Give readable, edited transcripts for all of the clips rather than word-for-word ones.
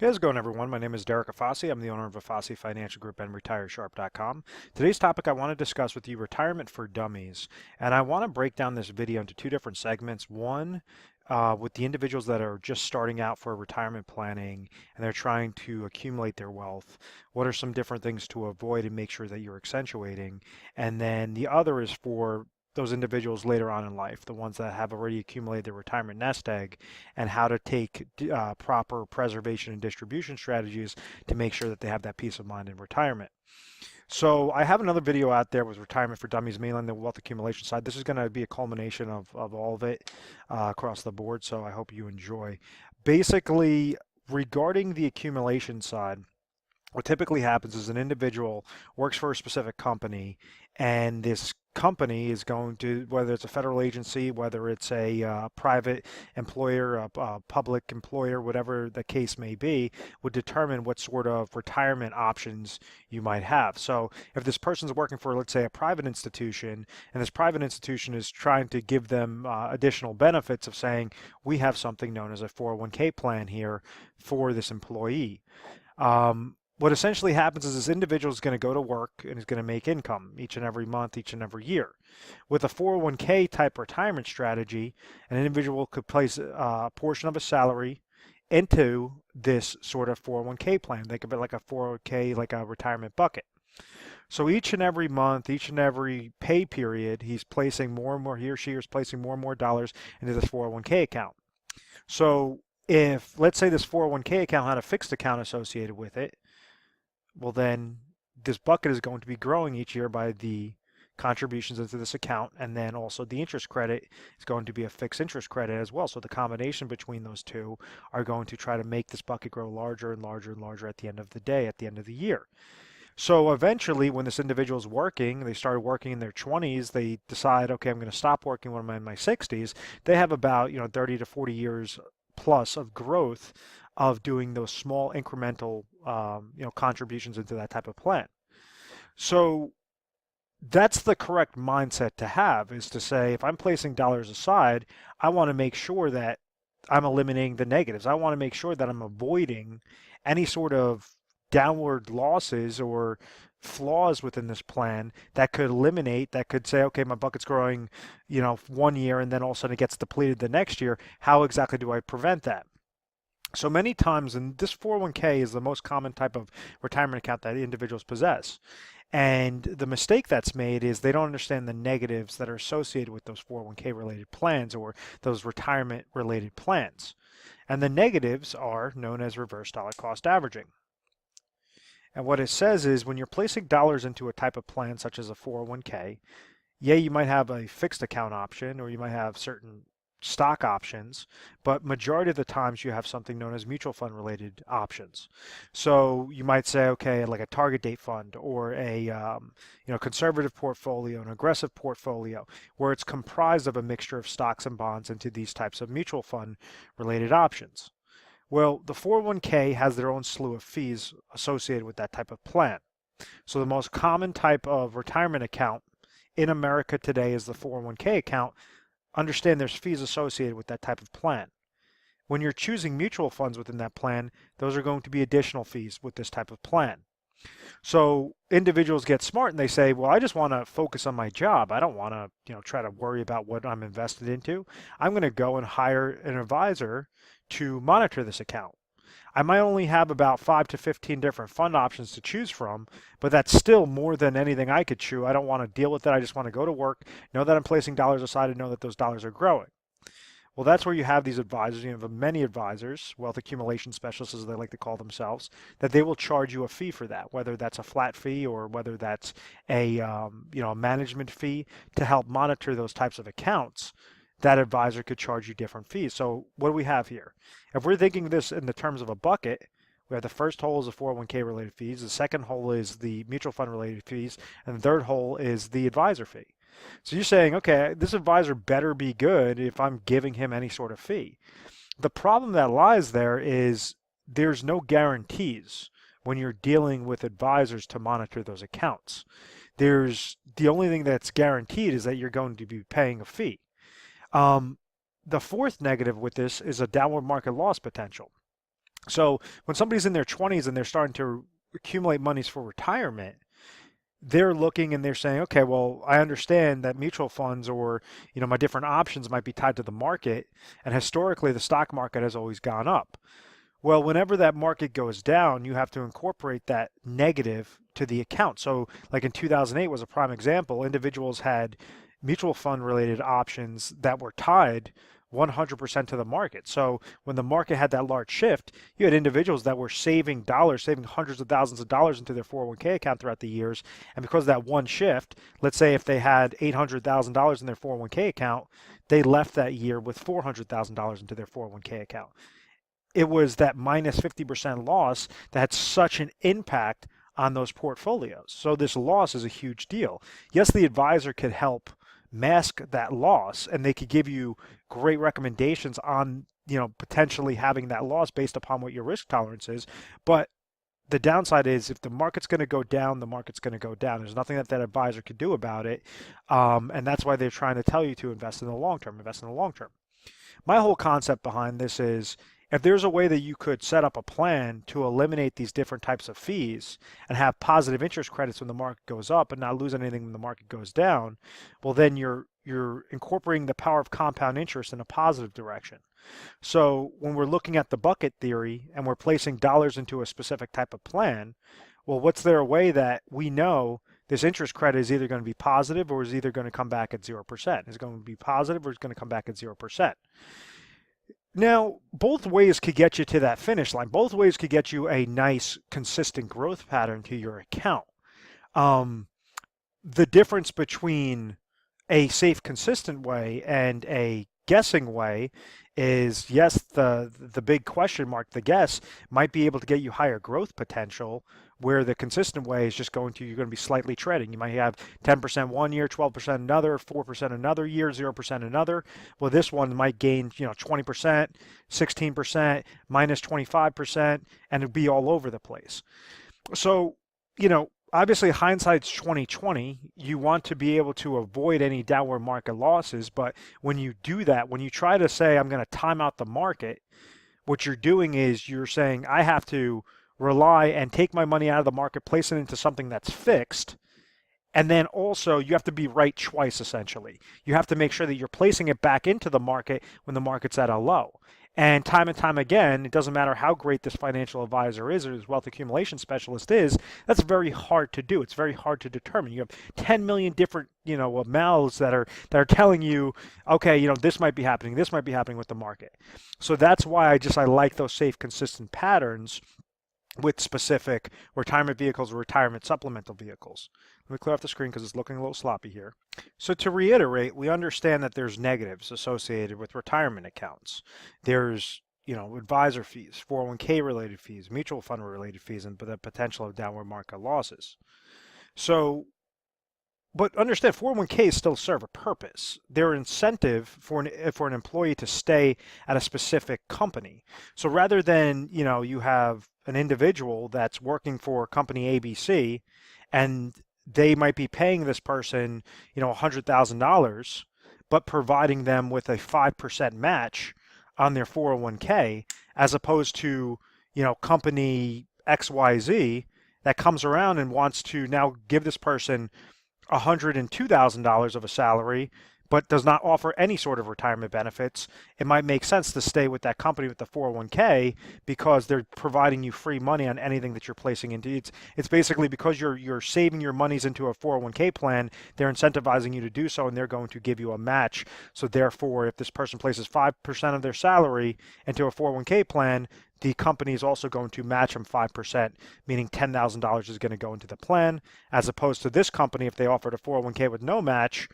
Hey, how's it going, everyone? My name is Derek Afasi. I'm the owner of Afasi Financial Group and RetireSharp.com. Today's topic I want to discuss with you retirement for dummies. And I want to break down this video into two different segments. One, with the individuals that are just starting out for retirement planning and they're trying to accumulate their wealth. What are some different things to avoid and make sure that you're accentuating? And then the other is for those individuals later on in life, the ones that have already accumulated their retirement nest egg, and how to take proper preservation and distribution strategies to make sure that they have that peace of mind in retirement. So I have another video out there with retirement for dummies, mainly on the wealth accumulation side. This is going to be a culmination of all of it across the board, so I hope you enjoy. Basically, regarding the accumulation side, what typically happens is an individual works for a specific company, and this company is going to, whether it's a federal agency, whether it's a private employer, a public employer, whatever the case may be, would determine what sort of retirement options you might have. So if this person's working for, let's say, a private institution, and this private institution is trying to give them additional benefits of saying, we have something known as a 401k plan here for this employee. What essentially happens is this individual is going to go to work and is going to make income each and every month, each and every year. With a 401k type retirement strategy, an individual could place a portion of a salary into this sort of 401k plan. Think of it like a 401k, like a retirement bucket. So each and every month, each and every pay period, he's placing more and more, he or she is placing more and more dollars into this 401k account. So if, let's say, this 401k account had a fixed account associated with it, well, then this bucket is going to be growing each year by the contributions into this account, and then also the interest credit is going to be a fixed interest credit as well. So the combination between those two are going to try to make this bucket grow larger and larger and larger at the end of the day, at the end of the year. So eventually, when this individual is working, they started working in their 20s, they decide, okay, I'm going to stop working when I'm in my 60s. They have about, 30 to 40 years plus of growth of doing those small incremental, contributions into that type of plan. So that's the correct mindset to have, is to say, if I'm placing dollars aside, I want to make sure that I'm eliminating the negatives. I want to make sure that I'm avoiding any sort of downward losses or flaws within this plan that could eliminate, that could say, okay, my bucket's growing, 1 year and then all of a sudden it gets depleted the next year. How exactly do I prevent that? So many times, and this 401k is the most common type of retirement account that individuals possess. And the mistake that's made is they don't understand the negatives that are associated with those 401k related plans or those retirement related plans. And the negatives are known as reverse dollar cost averaging. And what it says is when you're placing dollars into a type of plan such as a 401k, yeah, you might have a fixed account option or you might have certain stock options, but majority of the times you have something known as mutual fund related options. So you might say, okay, like a target date fund or a conservative portfolio, an aggressive portfolio, where it's comprised of a mixture of stocks and bonds into these types of mutual fund related options. Well, the 401k has their own slew of fees associated with that type of plan. So the most common type of retirement account in America today is the 401k account. Understand there's fees associated with that type of plan. When you're choosing mutual funds within that plan, those are going to be additional fees with this type of plan. So individuals get smart and they say, well, I just want to focus on my job. I don't want to, try to worry about what I'm invested into. I'm going to go and hire an advisor to monitor this account. I might only have about 5 to 15 different fund options to choose from, but that's still more than anything I could chew. I don't want to deal with it. I just want to go to work, know that I'm placing dollars aside, and know that those dollars are growing. Well, that's where you have these advisors. You have many advisors, wealth accumulation specialists, as they like to call themselves, that they will charge you a fee for that, whether that's a flat fee or whether that's a management fee to help monitor those types of accounts. That advisor could charge you different fees. So what do we have here? If we're thinking this in the terms of a bucket, we have the first hole is the 401k related fees, the second hole is the mutual fund related fees, and the third hole is the advisor fee. So you're saying, okay, this advisor better be good if I'm giving him any sort of fee. The problem that lies there is there's no guarantees when you're dealing with advisors to monitor those accounts. The only thing that's guaranteed is that you're going to be paying a fee. The fourth negative with this is a downward market loss potential. So when somebody's in their 20s and they're starting to accumulate monies for retirement, they're looking and they're saying, okay, well, I understand that mutual funds or, my different options might be tied to the market, and historically the stock market has always gone up. Well, whenever that market goes down, you have to incorporate that negative to the account. So, like in 2008 was a prime example, individuals had mutual fund related options that were tied 100% to the market. So, when the market had that large shift, you had individuals that were saving dollars, saving hundreds of thousands of dollars into their 401k account throughout the years. And because of that one shift, let's say if they had $800,000 in their 401k account, they left that year with $400,000 into their 401k account. It was that minus 50% loss that had such an impact on those portfolios. So this loss is a huge deal. Yes, the advisor could help mask that loss and they could give you great recommendations on, potentially having that loss based upon what your risk tolerance is. But the downside is if the market's going to go down, the market's going to go down. There's nothing that that advisor could do about it. And that's why they're trying to tell you to invest in the long term, invest in the long term. My whole concept behind this is if there's a way that you could set up a plan to eliminate these different types of fees and have positive interest credits when the market goes up and not lose anything when the market goes down, well then you're incorporating the power of compound interest in a positive direction. So when we're looking at the bucket theory and we're placing dollars into a specific type of plan, well, what's there a way that we know this interest credit is either going to be positive or is either going to come back at 0%? Is it going to be positive or is it going to come back at 0%? Now, both ways could get you to that finish line. Both ways could get you a nice, consistent growth pattern to your account. The difference between a safe, consistent way and a guessing way is yes, the big question mark, the guess might be able to get you higher growth potential, where the consistent way is just you're going to be slightly treading. You might have 10% one year, 12% another, 4% another year, 0% another. Well, this one might gain, 20%, 16%, minus 25%, and it'd be all over the place. So, obviously hindsight's 2020. You want to be able to avoid any downward market losses, but when you do that, when you try to say I'm going to time out the market, what you're doing is you're saying I have to rely and take my money out of the market, place it into something that's fixed, and then also you have to be right twice essentially. You have to make sure that you're placing it back into the market when the market's at a low. And time again, it doesn't matter how great this financial advisor is or this wealth accumulation specialist is, that's very hard to do. It's very hard to determine. You have 10 million different, mouths that are telling you, okay, this might be happening with the market. So that's why I like those safe, consistent patterns with specific retirement vehicles or retirement supplemental vehicles. Let me clear off the screen because it's looking a little sloppy here. So to reiterate, we understand that there's negatives associated with retirement accounts. There's, advisor fees, 401k related fees, mutual fund related fees, and the potential of downward market losses. So, but understand 401ks still serve a purpose. They're an incentive for an employee to stay at a specific company. So rather than, you have an individual that's working for company ABC and they might be paying this person, $100,000, but providing them with a 5% match on their 401k, as opposed to, company XYZ that comes around and wants to now give this person $102,000 of a salary, but does not offer any sort of retirement benefits. It might make sense to stay with that company with the 401k because they're providing you free money on anything that you're placing into. It's basically because you're saving your monies into a 401k plan, they're incentivizing you to do so, and they're going to give you a match. So therefore, if this person places 5% of their salary into a 401k plan, the company is also going to match them 5%, meaning $10,000 is going to go into the plan, as opposed to this company, if they offered a 401k with no match,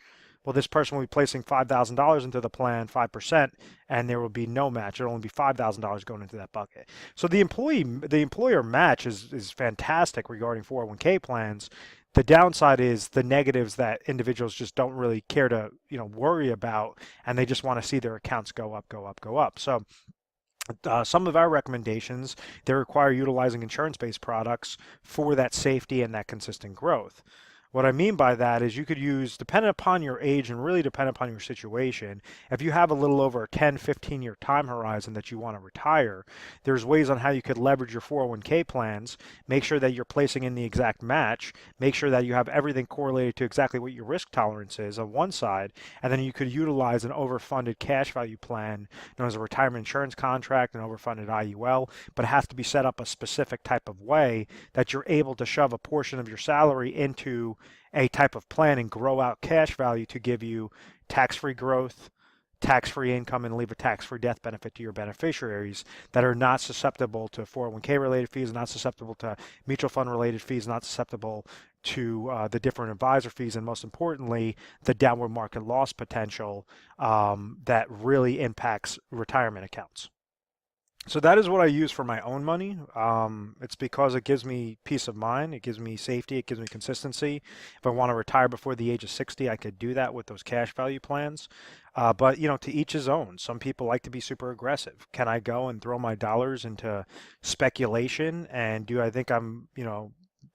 well, this person will be placing $5,000 into the plan, 5%, and there will be no match. It'll only be $5,000 going into that bucket. So the employer match is fantastic regarding 401k plans. The downside is the negatives that individuals just don't really care to, worry about, and they just want to see their accounts go up, go up, go up. So some of our recommendations, they require utilizing insurance-based products for that safety and that consistent growth. What I mean by that is you could use, depending upon your age and really depending upon your situation, if you have a little over a 10, 15-year time horizon that you want to retire, there's ways on how you could leverage your 401k plans, make sure that you're placing in the exact match, make sure that you have everything correlated to exactly what your risk tolerance is on one side, and then you could utilize an overfunded cash value plan known as a retirement insurance contract, an overfunded IUL, but it has to be set up a specific type of way that you're able to shove a portion of your salary into a type of plan and grow out cash value to give you tax-free growth, tax-free income, and leave a tax-free death benefit to your beneficiaries that are not susceptible to 401k related fees, not susceptible to mutual fund related fees, not susceptible to the different advisor fees, and most importantly, the downward market loss potential that really impacts retirement accounts. So that is what I use for my own money. It's because it gives me peace of mind, it gives me safety, it gives me consistency. If I want to retire before the age of 60, I could do that with those cash value plans. But to each his own. Some people like to be super aggressive. Can I go and throw my dollars into speculation? And do I think I'm,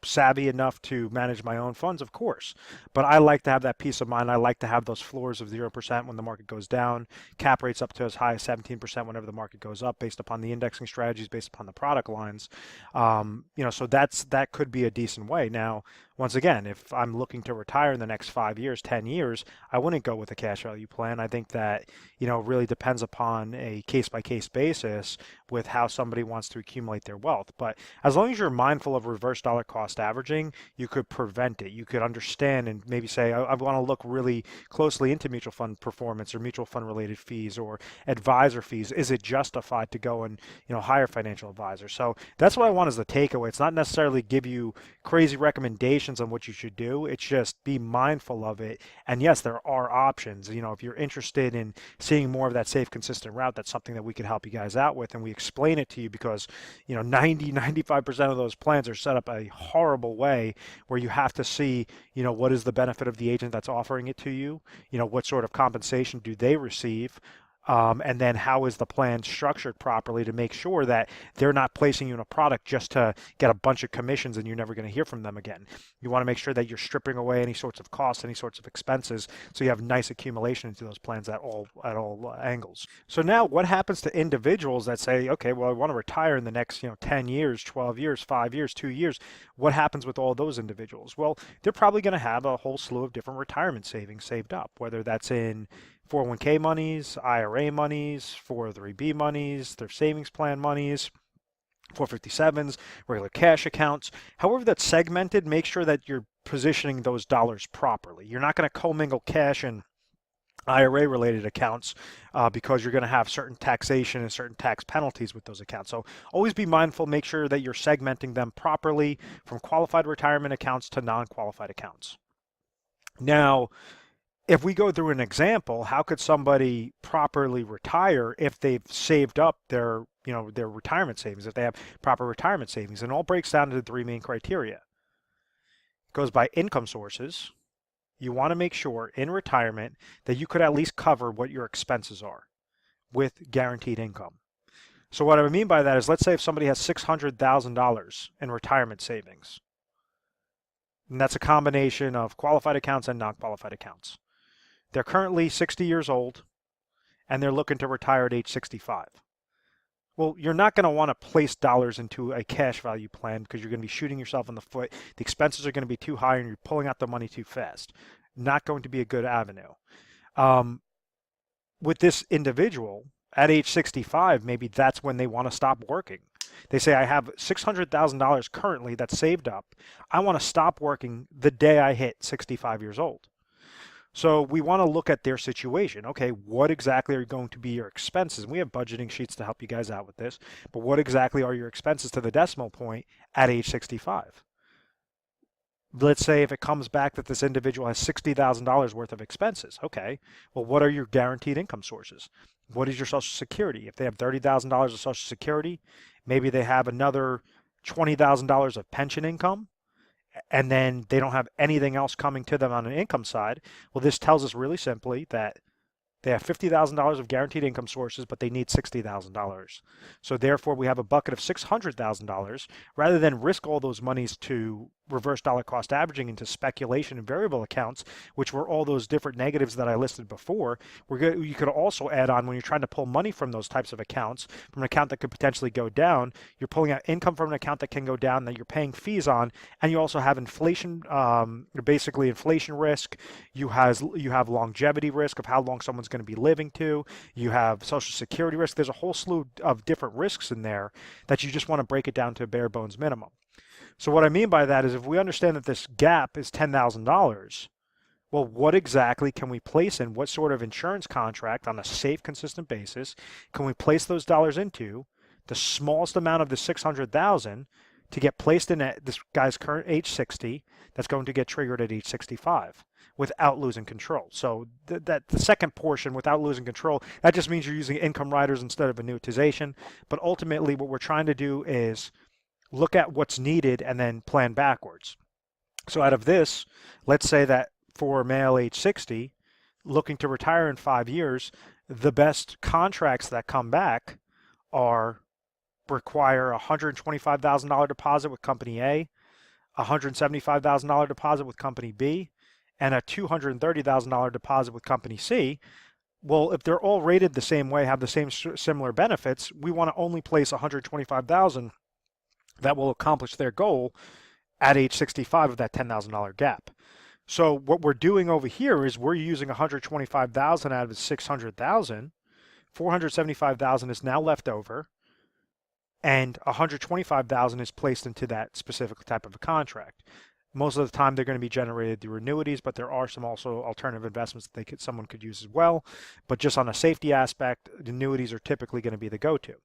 savvy enough to manage my own funds? Of course. But I like to have that peace of mind. I like to have those floors of 0% when the market goes down, cap rates up to as high as 17% whenever the market goes up based upon the indexing strategies, based upon the product lines. So that could be a decent way. Now, once again, if I'm looking to retire in the next 5 years, 10 years, I wouldn't go with a cash value plan. I think that, really depends upon a case-by-case basis with how somebody wants to accumulate their wealth. But as long as you're mindful of reverse dollar cost averaging, you could prevent it. You could understand and maybe say, I want to look really closely into mutual fund performance or mutual fund related fees or advisor fees. Is it justified to go and, hire financial advisors? So that's what I want as the takeaway. It's not necessarily give you crazy recommendations on what you should do. It's just be mindful of it. And yes, there are options. If you're interested in seeing more of that safe, consistent route, that's something that we could help you guys out with. And we explain it to you because, 95% of those plans are set up a horrible way where you have to see, what is the benefit of the agent that's offering it to you? What sort of compensation do they receive? And then how is the plan structured properly to make sure that they're not placing you in a product just to get a bunch of commissions and you're never going to hear from them again. You want to make sure that you're stripping away any sorts of costs, any sorts of expenses, so you have nice accumulation into those plans at all angles. So now what happens to individuals that say, okay, well, I want to retire in the next 10 years, 12 years, 5 years, 2 years. What happens with all those individuals? Well, they're probably going to have a whole slew of different retirement savings saved up, whether that's in 401k monies, IRA monies, 403b monies, their savings plan monies, 457s, regular cash accounts. However that's segmented, make sure that you're positioning those dollars properly. You're not going to commingle cash and IRA related accounts because you're going to have certain taxation and certain tax penalties with those accounts. So always be mindful, make sure that you're segmenting them properly from qualified retirement accounts to non-qualified accounts. Now, if we go through an example, how could somebody properly retire if they've saved up their retirement savings, if they have proper retirement savings? And it all breaks down to the three main criteria. It goes by income sources. You want to make sure in retirement that you could at least cover what your expenses are with guaranteed income. So what I mean by that is, let's say if somebody has $600,000 in retirement savings, and that's a combination of qualified accounts and non-qualified accounts. They're currently 60 years old, and they're looking to retire at age 65. Well, you're not going to want to place dollars into a cash value plan because you're going to be shooting yourself in the foot. The expenses are going to be too high, and you're pulling out the money too fast. Not going to be a good avenue. With this individual, at age 65, maybe that's when they want to stop working. They say, I have $600,000 currently that's saved up. I want to stop working the day I hit 65 years old. So we want to look at their situation. Okay, what exactly are going to be your expenses? And we have budgeting sheets to help you guys out with this, but what exactly are your expenses to the decimal point at age 65? Let's say if it comes back that this individual has $60,000 worth of expenses. Okay, well, what are your guaranteed income sources? What is your Social Security? If they have $30,000 of Social Security, maybe they have another $20,000 of pension income, and then they don't have anything else coming to them on an income side. Well, this tells us really simply that They have $50,000 of guaranteed income sources, but they need $60,000. So therefore, we have a bucket of $600,000. Rather than risk all those monies to reverse dollar cost averaging into speculation and variable accounts, which were all those different negatives that I listed before, you could also add on when you're trying to pull money from those types of accounts, from an account that could potentially go down, you're pulling out income from an account that can go down that you're paying fees on, and you also have inflation, basically inflation risk. You have longevity risk of how long someone's going to be living to. You have social security risk. There's a whole slew of different risks in there that you just want to break it down to a bare bones minimum. So what I mean by that is if we understand that this gap is $10,000, well, what exactly can we place in? What sort of insurance contract on a safe, consistent basis can we place those dollars into, the smallest amount of the 600,000 to get placed in at this guy's current age 60 that's going to get triggered at age 65 without losing control. So the second portion, without losing control, that just means you're using income riders instead of annuitization. But ultimately what we're trying to do is look at what's needed and then plan backwards. So out of this, let's say that for male age 60, looking to retire in 5 years, the best contracts that come back require a $125,000 deposit with company A, a $175,000 deposit with company B, and a $230,000 deposit with company C. Well, if they're all rated the same way, have the same similar benefits, we want to only place $125,000 that will accomplish their goal at age 65 of that $10,000 gap. So what we're doing over here is we're using $125,000 out of the $600,000. $475,000 is now left over, and $125,000 is placed into that specific type of a contract. Most of the time they're going to be generated through annuities, but there are some also alternative investments that someone could use as well. But just on a safety aspect, annuities are typically going to be the go-to.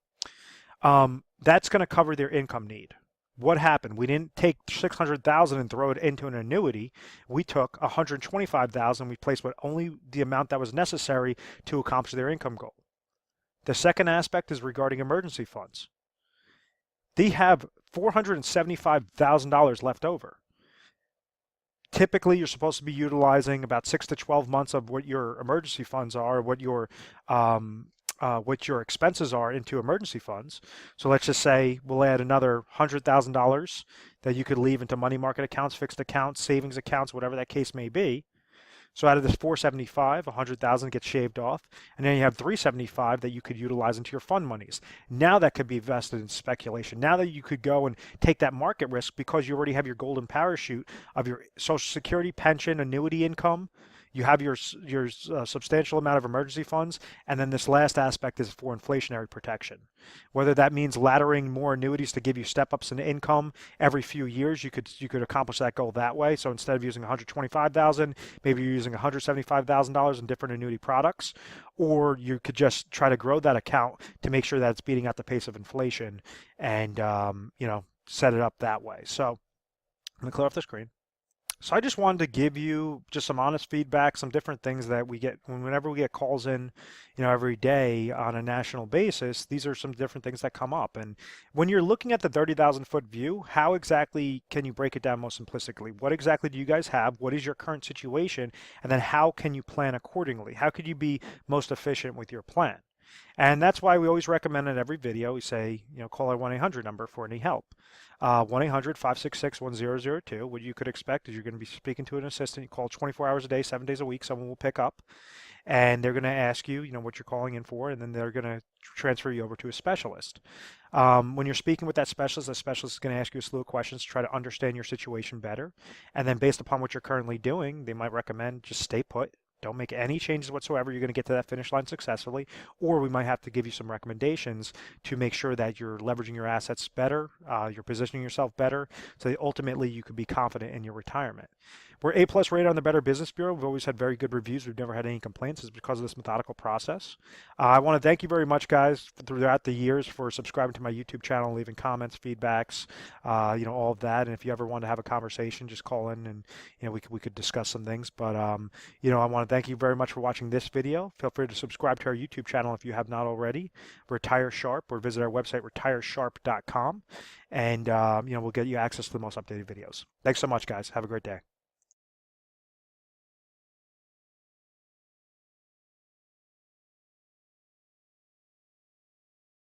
That's going to cover their income need. What happened? We didn't take $600,000 and throw it into an annuity. We took $125,000. We placed only the amount that was necessary to accomplish their income goal. The second aspect is regarding emergency funds. They have $475,000 left over. Typically, you're supposed to be utilizing about 6 to 12 months of what your emergency funds are, what your expenses are into emergency funds. So let's just say we'll add another $100,000 that you could leave into money market accounts, fixed accounts, savings accounts, whatever that case may be. So out of this 475, 100,000 gets shaved off, and then you have 375 that you could utilize into your fund monies. Now that could be invested in speculation. Now that you could go and take that market risk because you already have your golden parachute of your Social Security, pension, annuity income. You have your substantial amount of emergency funds, and then this last aspect is for inflationary protection. Whether that means laddering more annuities to give you step-ups in income every few years, you could accomplish that goal that way. So instead of using $125,000, maybe you're using $175,000 in different annuity products, or you could just try to grow that account to make sure that it's beating out the pace of inflation, and set it up that way. So I'm going to clear off the screen. So I just wanted to give you just some honest feedback, some different things that we get whenever we get calls in, every day on a national basis. These are some different things that come up. And when you're looking at the 30,000-foot view, how exactly can you break it down most simplistically? What exactly do you guys have? What is your current situation? And then how can you plan accordingly? How could you be most efficient with your plan? And that's why we always recommend in every video, we say, call our 1-800 number for any help. 1-800-566-1002. What you could expect is you're going to be speaking to an assistant. You call 24 hours a day, 7 days a week. Someone will pick up, and they're going to ask you, what you're calling in for, and then they're going to transfer you over to a specialist. When you're speaking with that specialist is going to ask you a slew of questions to try to understand your situation better. And then based upon what you're currently doing, they might recommend just stay put. Don't make any changes whatsoever. You're going to get to that finish line successfully, or we might have to give you some recommendations to make sure that you're leveraging your assets better, you're positioning yourself better, so that ultimately you could be confident in your retirement. We're A+ rated on the Better Business Bureau. We've always had very good reviews. We've never had any complaints. It's because of this methodical process. I want to thank you very much, guys, throughout the years for subscribing to my YouTube channel, leaving comments, feedbacks, all of that. And if you ever want to have a conversation, just call in and we could discuss some things. But I want to thank you very much for watching this video. Feel free to subscribe to our YouTube channel if you have not already. Retire Sharp, or visit our website retiresharp.com, and we'll get you access to the most updated videos. Thanks so much, guys. Have a great day.